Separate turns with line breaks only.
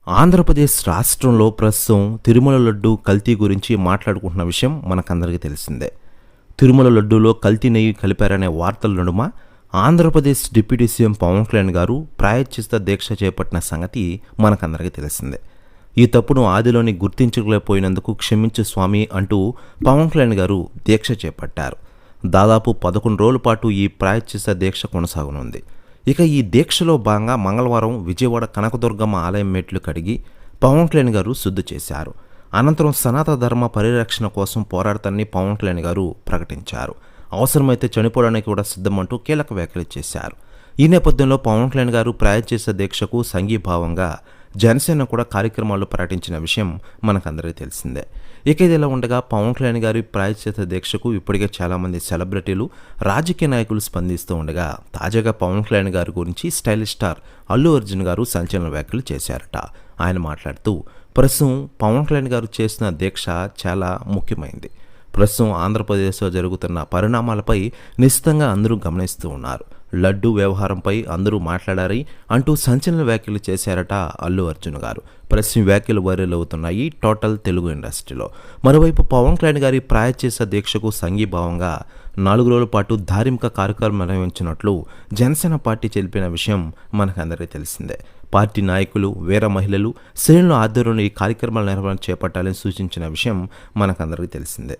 ఆంధ్రప్రదేశ్ రాష్ట్రంలో ప్రస్తుతం తిరుమల లడ్డు కల్తీ గురించి మాట్లాడుకుంటున్న విషయం మనకందరికీ తెలిసిందే. తిరుమల లడ్డూలో కల్తీ నెయ్యి కలిపారనే వార్తల నడుమ ఆంధ్రప్రదేశ్ డిప్యూటీ సీఎం పవన్ కళ్యాణ్ గారు ప్రాయశ్చిత్త దీక్ష చేపట్టిన సంగతి మనకందరికీ తెలిసిందే. ఈ తప్పును ఆదిలోని గుర్తించలేకపోయినందుకు క్షమించు స్వామి అంటూ పవన్ కళ్యాణ్ గారు దీక్ష చేపట్టారు. దాదాపు 11 రోజుల పాటు ఈ ప్రాయశ్చిత్త దీక్ష కొనసాగనుంది. ఇక ఈ దీక్షలో భాగంగా మంగళవారం విజయవాడ కనకదుర్గమ్మ ఆలయం మెట్లు కడిగి పవన్ కళ్యాణ్ గారు శుద్ధి చేశారు. అనంతరం సనాతన ధర్మ పరిరక్షణ కోసం పోరాడతానని పవన్ కళ్యాణ్ గారు ప్రకటించారు. అవసరమైతే చనిపోవడానికి కూడా సిద్ధమంటూ కీలక వ్యాఖ్యలు చేశారు. ఈ నేపథ్యంలో పవన్ కళ్యాణ్ గారు ప్రాయశ్చిత్త దీక్షకు సంఘీభావంగా జనసేన కూడా కార్యక్రమాలు ప్రకటించిన విషయం మనకందరికీ తెలిసిందే. ఇక ఇదిలా ఉండగా పవన్ కళ్యాణ్ గారి ప్రాయశ్చిత్త దీక్షకు ఇప్పటికే చాలామంది సెలబ్రిటీలు, రాజకీయ నాయకులు స్పందిస్తూ ఉండగా తాజాగా పవన్ కళ్యాణ్ గారి గురించి స్టైలిష్ స్టార్ అల్లు అర్జున్ గారు సంచలన వ్యాఖ్యలు చేశారట. ఆయన మాట్లాడుతూ, ప్రస్తుతం పవన్ కళ్యాణ్ గారు చేసిన దీక్ష చాలా ముఖ్యమైంది. ప్రస్తుతం ఆంధ్రప్రదేశ్లో జరుగుతున్న పరిణామాలపై నిశ్చితంగా అందరూ గమనిస్తూ ఉన్నారు. లడ్డు వ్యవహారంపై అందరూ మాట్లాడారని అంటూ సంచలన వ్యాఖ్యలు చేశారట అల్లు అర్జున్ గారు. ప్రస్తుతం వ్యాఖ్యలు వైరల్ అవుతున్నాయి టోటల్ తెలుగు ఇండస్ట్రీలో. మరోవైపు పవన్ కళ్యాణ్ గారి ప్రాయశ్చిత్త దీక్షకు సంఘీభావంగా 4 రోజుల పాటు ధార్మిక కార్యక్రమం నిర్వహించినట్లు జనసేన పార్టీ తెలిపిన విషయం మనకందరికీ తెలిసిందే. పార్టీ నాయకులు, వీర మహిళలు, శ్రేణుల ఆధ్వర్యంలో ఈ కార్యక్రమాల నిర్వహణ చేపట్టాలని సూచించిన విషయం మనకందరికీ తెలిసిందే.